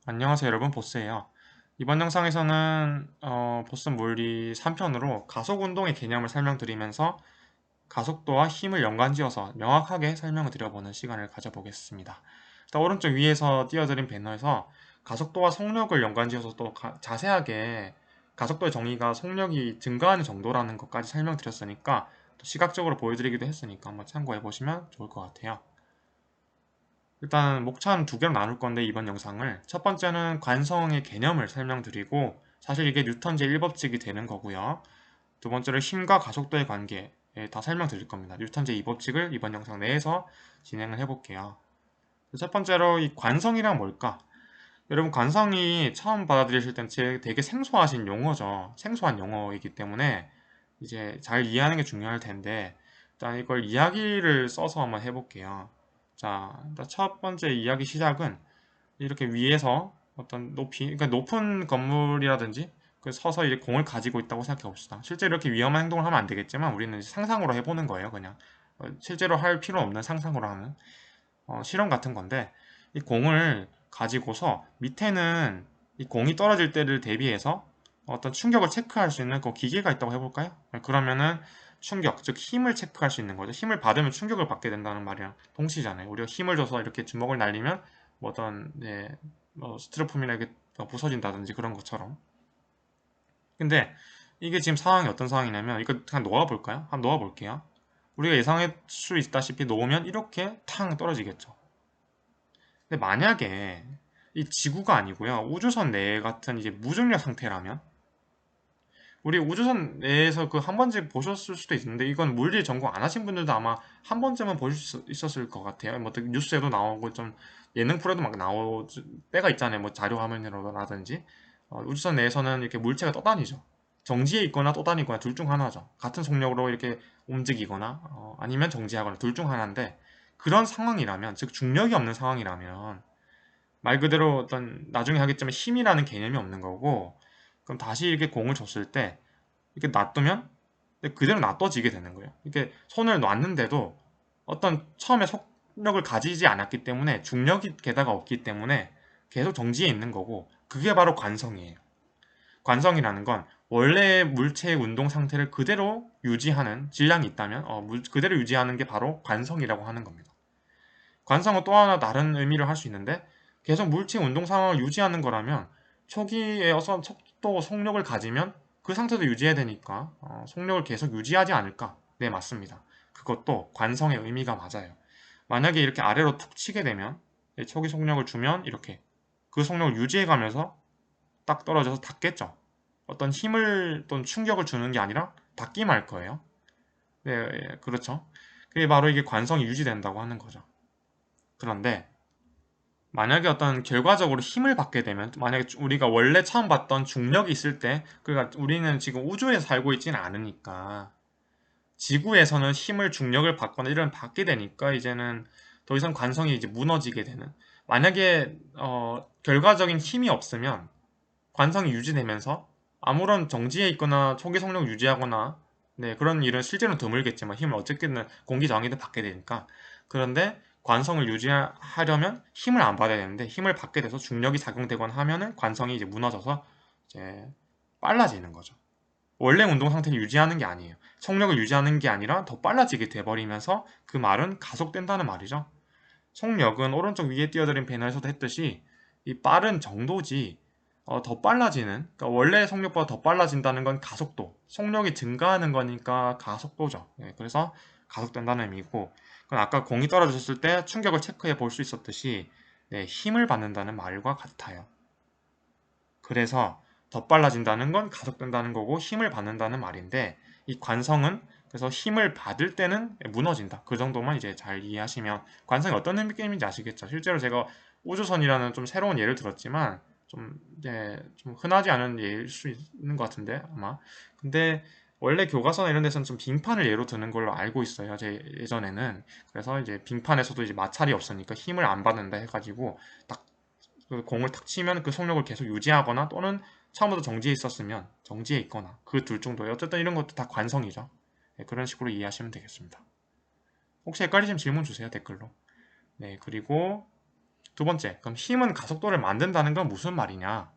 안녕하세요 여러분, 보스예요. 이번 영상에서는 보스 물리 3편으로 가속 운동의 개념을 설명드리면서 가속도와 힘을 연관지어서 명확하게 설명을 드려보는 시간을 가져보겠습니다. 일단 오른쪽 위에서 띄워드린 배너에서 가속도와 속력을 연관지어서 또 자세하게 가속도의 정의가 속력이 증가하는 정도라는 것까지 설명드렸으니까 또 시각적으로 보여드리기도 했으니까 한번 참고해보시면 좋을 것 같아요. 일단 목차는 두 개로 나눌 건데 이번 영상을 첫 번째는 관성의 개념을 설명드리고 사실 이게 뉴턴 제1법칙이 되는 거고요. 두 번째로 힘과 가속도의 관계에 다 설명드릴 겁니다. 뉴턴 제2법칙을 이번 영상 내에서 진행을 해볼게요. 첫 번째로 이 관성이란 뭘까? 여러분, 관성이 처음 받아들이실 땐 되게 생소하신 용어죠. 생소한 용어이기 때문에 이제 잘 이해하는 게 중요할 텐데 일단 이걸 이야기를 써서 한번 해볼게요. 자, 일단 첫 번째 이야기 시작은 이렇게 위에서 어떤 높이, 그러니까 높은 건물이라든지 그 서서 이제 공을 가지고 있다고 생각해 봅시다. 실제로 이렇게 위험한 행동을 하면 안 되겠지만 우리는 상상으로 해보는 거예요, 그냥. 실제로 할 필요 없는 상상으로 하는 실험 같은 건데 이 공을 가지고서 밑에는 이 공이 떨어질 때를 대비해서 어떤 충격을 체크할 수 있는 그 기계가 있다고 해볼까요? 그러면은 충격, 즉 힘을 체크할 수 있는 거죠. 힘을 받으면 충격을 받게 된다는 말이랑 동시잖아요. 우리가 힘을 줘서 이렇게 주먹을 날리면 뭐 어떤 스티로폼이나 이게 부서진다든지 그런 것처럼. 근데 이게 지금 상황이 어떤 상황이냐면 이거 그냥 놓아볼까요? 한번 놓아볼게요. 우리가 예상할 수 있다시피 놓으면 이렇게 탕 떨어지겠죠. 근데 만약에 이 지구가 아니고요. 우주선 내 같은 이제 무중력 상태라면 우리 우주선 내에서 그 한 번쯤 보셨을 수도 있는데 이건 물리 전공 안 하신 분들도 아마 한 번쯤은 보실 수 있었을 것 같아요. 뭐 뉴스에도 나오고 좀 예능 프로에도 막 나올 때가 있잖아요. 뭐 자료 화면이라든지 우주선 내에서는 이렇게 물체가 떠다니죠. 정지해 있거나 떠다니거나 둘 중 하나죠. 같은 속력으로 이렇게 움직이거나 아니면 정지하거나 둘 중 하나인데 그런 상황이라면 즉 중력이 없는 상황이라면 말 그대로 어떤 나중에 하겠지만 힘이라는 개념이 없는 거고 그럼 다시 이렇게 공을 줬을 때 이렇게 놔두면 그대로 놔둬지게 되는 거예요. 이렇게 손을 놨는데도 어떤 처음에 속력을 가지지 않았기 때문에 중력이 게다가 없기 때문에 계속 정지해 있는 거고 그게 바로 관성이에요. 관성이라는 건 원래 물체의 운동 상태를 그대로 유지하는 질량이 있다면 그대로 유지하는 게 바로 관성이라고 하는 겁니다. 관성은 또 하나 다른 의미를 할 수 있는데 계속 물체 운동 상황을 유지하는 거라면 초기에 어떤 속도, 속력을 가지면 그 상태도 유지해야 되니까 속력을 계속 유지하지 않을까? 네, 맞습니다. 그것도 관성의 의미가 맞아요. 만약에 이렇게 아래로 툭 치게 되면 초기 속력을 주면 이렇게 그 속력을 유지해가면서 딱 떨어져서 닿겠죠. 어떤 힘을 또는 충격을 주는 게 아니라 닿기만 할 거예요. 네, 예, 그렇죠. 그게 바로 이게 관성이 유지된다고 하는 거죠. 그런데 만약에 어떤 결과적으로 힘을 받게 되면 만약에 우리가 원래 처음 봤던 중력이 있을 때 그러니까 우리는 지금 우주에서 살고 있지는 않으니까 지구에서는 힘을 중력을 받거나 이런 받게 되니까 이제는 더 이상 관성이 이제 무너지게 되는 만약에 결과적인 힘이 없으면 관성이 유지되면서 아무런 정지해 있거나 초기 속력 유지하거나 네, 그런 일은 실제로는 드물겠지만 힘을 어쨌든 공기 저항이든 받게 되니까 그런데 관성을 유지하려면 힘을 안 받아야 되는데 힘을 받게 돼서 중력이 작용되거나 하면은 관성이 이제 무너져서 이제 빨라지는 거죠. 원래 운동 상태를 유지하는 게 아니에요. 속력을 유지하는 게 아니라 더 빨라지게 돼버리면서 그 말은 가속된다는 말이죠. 속력은 오른쪽 위에 띄워드린 배너에서도 했듯이 이 빠른 정도지 더 빨라지는 그러니까 원래 속력보다 더 빨라진다는 건 가속도 속력이 증가하는 거니까 가속도죠. 예, 그래서 가속된다는 의미고 그건 아까 공이 떨어졌을 때 충격을 체크해 볼 수 있었듯이 네, 힘을 받는다는 말과 같아요. 그래서 더 빨라진다는 건 가속된다는 거고 힘을 받는다는 말인데 이 관성은 그래서 힘을 받을 때는 무너진다. 그 정도만 이제 잘 이해하시면 관성이 어떤 느낌인지 아시겠죠? 실제로 제가 우주선이라는 좀 새로운 예를 들었지만 좀 이제 좀 흔하지 않은 예일 수 있는 것 같은데 아마 근데 원래 교과서나 이런 데서는 좀 빙판을 예로 드는 걸로 알고 있어요. 제 예전에는 그래서 이제 빙판에서도 이제 마찰이 없으니까 힘을 안 받는다 해가지고 딱 그 공을 탁 치면 그 속력을 계속 유지하거나 또는 처음부터 정지해 있었으면 정지해 있거나 그 둘 정도예요. 어쨌든 이런 것도 다 관성이죠. 네, 그런 식으로 이해하시면 되겠습니다. 혹시 헷갈리시면 질문 주세요. 댓글로. 네, 그리고 두 번째, 그럼 힘은 가속도를 만든다는 건 무슨 말이냐?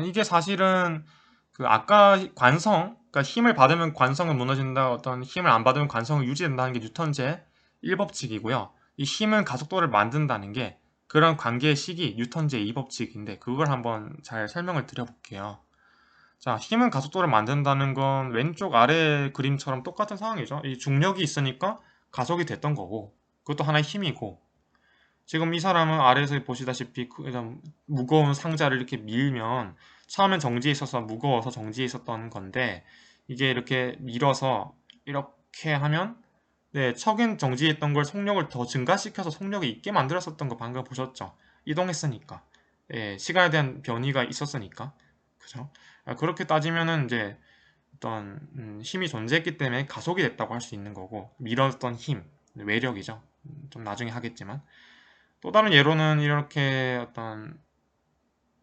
이게 사실은 그 아까 관성, 그러니까 힘을 받으면 관성은 무너진다, 어떤 힘을 안 받으면 관성은 유지된다는 게 뉴턴제 1법칙이고요. 이 힘은 가속도를 만든다는 게 그런 관계의 식이 뉴턴제 2법칙인데 그걸 한번 잘 설명을 드려볼게요. 자, 힘은 가속도를 만든다는 건 왼쪽 아래 그림처럼 똑같은 상황이죠. 이 중력이 있으니까 가속이 됐던 거고 그것도 하나의 힘이고 지금 이 사람은 아래에서 보시다시피 일단 무거운 상자를 이렇게 밀면 처음엔 정지해 있어서 무거워서 정지해 있었던 건데 이게 이렇게 밀어서 이렇게 하면 네, 척엔 정지했던 걸 속력을 더 증가시켜서 속력이 있게 만들었었던 거 방금 보셨죠? 이동했으니까. 예, 시간에 대한 변이가 있었으니까. 그죠? 그렇게 따지면은 이제 어떤 힘이 존재했기 때문에 가속이 됐다고 할 수 있는 거고 밀었던 힘, 외력이죠. 좀 나중에 하겠지만 또 다른 예로는 이렇게 어떤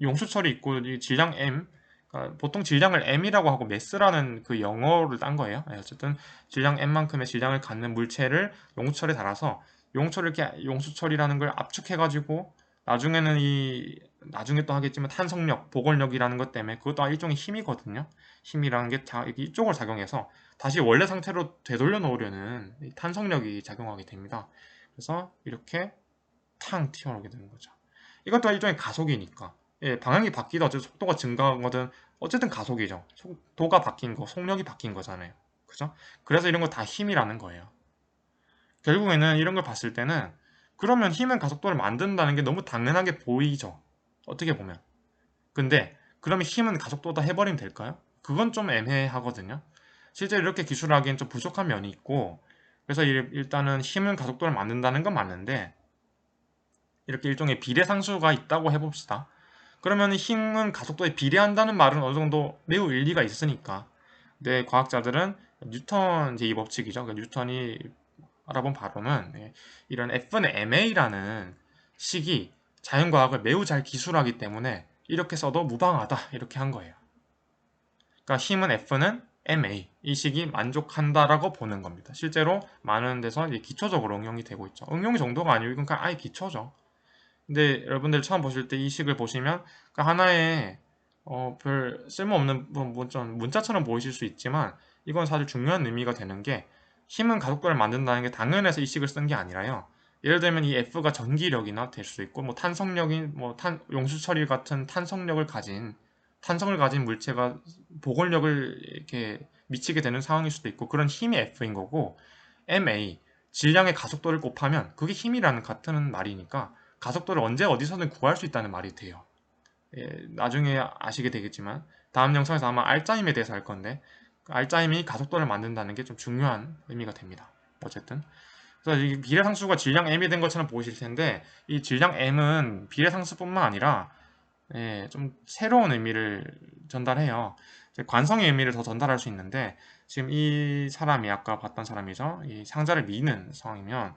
용수철이 있고 이 질량 M 그러니까 보통 질량을 M이라고 하고 매스라는 그 영어를 딴 거예요. 어쨌든 질량 M만큼의 질량을 갖는 물체를 용수철에 달아서 용수철을 이렇게 용수철이라는 걸 압축해가지고 나중에는 이 나중에 또 하겠지만 탄성력, 보골력이라는 것 때문에 그것도 일종의 힘이거든요. 힘이라는 게 이쪽을 작용해서 다시 원래 상태로 되돌려 놓으려는 탄성력이 작용하게 됩니다. 그래서 이렇게 탕 튀어나오게 되는 거죠. 이것도 일종의 가속이니까. 예, 방향이 바뀌든 어쨌든 속도가 증가한 거든 어쨌든 가속이죠. 속도가 바뀐 거, 속력이 바뀐 거잖아요. 그죠? 그래서 이런 거 다 힘이라는 거예요. 결국에는 이런 걸 봤을 때는 그러면 힘은 가속도를 만든다는 게 너무 당연하게 보이죠. 어떻게 보면. 근데 그러면 힘은 가속도다 해버리면 될까요? 그건 좀 애매하거든요. 실제로 이렇게 기술하기엔 좀 부족한 면이 있고 그래서 일단은 힘은 가속도를 만든다는 건 맞는데 이렇게 일종의 비례상수가 있다고 해봅시다. 그러면 힘은 가속도에 비례한다는 말은 어느 정도 매우 일리가 있으니까. 근데 과학자들은 뉴턴 제2법칙이죠. 그러니까 뉴턴이 알아본 바로는 이런 F는 ma라는 식이 자연과학을 매우 잘 기술하기 때문에 이렇게 써도 무방하다 이렇게 한 거예요. 그러니까 힘은 F는 ma 이 식이 만족한다라고 보는 겁니다. 실제로 많은 데서 이제 기초적으로 응용이 되고 있죠. 응용이 정도가 아니고 이건 그냥 아예 기초죠. 근데 여러분들 처음 보실 때 이 식을 보시면 그 하나의 별 쓸모없는 문자처럼 보이실 수 있지만 이건 사실 중요한 의미가 되는 게 힘은 가속도를 만든다는 게 당연해서 이 식을 쓴 게 아니라요. 예를 들면 이 F가 전기력이나 될 수 있고 뭐 탄성력인 용수 처리 같은 탄성을 가진 물체가 보골력을 이렇게 미치게 되는 상황일 수도 있고 그런 힘이 F인 거고 ma 질량의 가속도를 곱하면 그게 힘이라는 같은 말이니까 가속도를 언제 어디서든 구할 수 있다는 말이 돼요. 예, 나중에 아시게 되겠지만 다음 영상에서 아마 알짜임에 대해서 할 건데 알짜임이 가속도를 만든다는 게 좀 중요한 의미가 됩니다. 어쨌든 그래서 이 비례상수가 질량 m이 된 것처럼 보이실 텐데 이 질량 m은 비례상수뿐만 아니라 좀 새로운 의미를 전달해요. 관성의 의미를 더 전달할 수 있는데 지금 이 사람이 아까 봤던 사람이죠. 이 상자를 미는 상황이면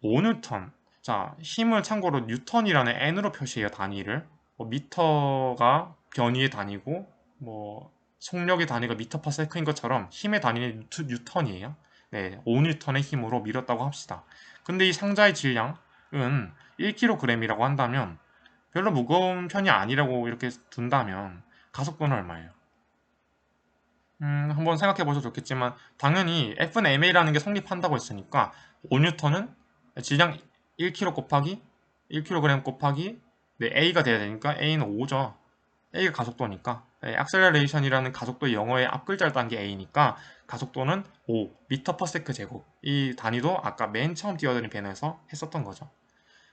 5뉴턴. 자, 힘을 참고로 뉴턴이라는 n으로 표시해요, 단위를. 뭐 미터가 변위의 단위고, 뭐 속력의 단위가 미터 퍼 세컨인 것처럼 힘의 단위는 뉴턴이에요. 네, 5뉴턴의 힘으로 밀었다고 합시다. 근데 이 상자의 질량은 1kg이라고 한다면 별로 무거운 편이 아니라고 이렇게 둔다면 가속도는 얼마예요? 한번 생각해 보셔도 좋겠지만 당연히 F는 ma라는 게 성립한다고 했으니까 5뉴턴은 질량 1kg 곱하기 1kg 곱하기 네, A가 돼야 되니까 A는 5죠. A가 가속도니까 액셀러레이션이라는 가속도의 영어의 앞글자를 딴 게 A니까 가속도는 5 미터 퍼 세크 제곱 이 단위도 아까 맨 처음 띄워드린 배너에서 했었던 거죠.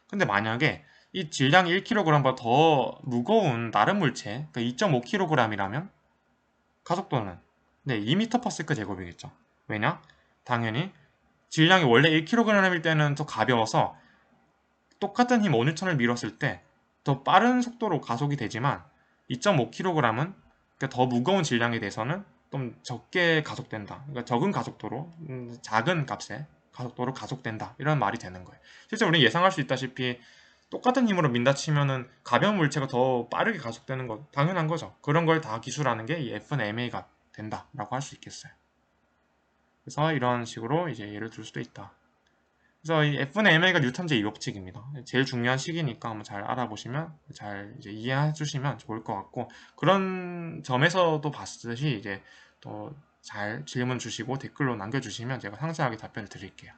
근데 만약에 이 질량이 1kg보다 더 무거운 다른 물체 그러니까 2.5kg이라면 가속도는 네, 2m/s 제곱이겠죠. 왜냐? 당연히 질량이 원래 1kg일 때는 더 가벼워서 똑같은 힘 5N을 밀었을 때 더 빠른 속도로 가속이 되지만 2.5kg은 그러니까 더 무거운 질량에 대해서는 좀 적게 가속된다. 그러니까 적은 가속도로 작은 값의 가속도로 가속된다. 이런 말이 되는 거예요. 실제 우리는 예상할 수 있다시피 똑같은 힘으로 민다 치면은 가벼운 물체가 더 빠르게 가속되는 거 당연한 거죠. 그런 걸 다 기술하는 게 이 F는 ma가 된다라고 할 수 있겠어요. 그래서 이런 식으로 이제 예를 들 수도 있다. 그래서 이 F는 MA가 뉴턴 제2법칙입니다. 제일 중요한 식이니까 한번 잘 알아보시면 잘 이제 이해해 주시면 좋을 것 같고 그런 점에서도 봤듯이 이제 또 잘 질문 주시고 댓글로 남겨주시면 제가 상세하게 답변을 드릴게요.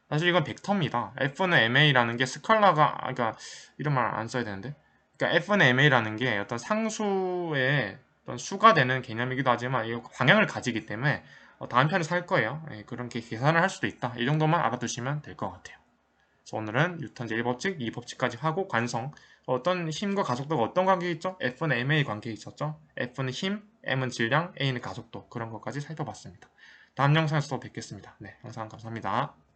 사실 이건 벡터입니다. F는 MA라는 게 스칼라가 그러니까 이런 말 안 써야 되는데 그러니까 F는 MA라는 게 어떤 상수의 어떤 수가 되는 개념이기도 하지만 이 방향을 가지기 때문에 다음 편에서 할 거예요. 예, 그렇게 계산을 할 수도 있다. 이 정도만 알아두시면 될 것 같아요. 그래서 오늘은 뉴턴 제1법칙, 2법칙까지 하고 관성 어떤 힘과 가속도가 어떤 관계 있죠? F는 MA 관계 있었죠? F는 힘, M은 질량, A는 가속도 그런 것까지 살펴봤습니다. 다음 영상에서 또 뵙겠습니다. 네, 영상 감사합니다.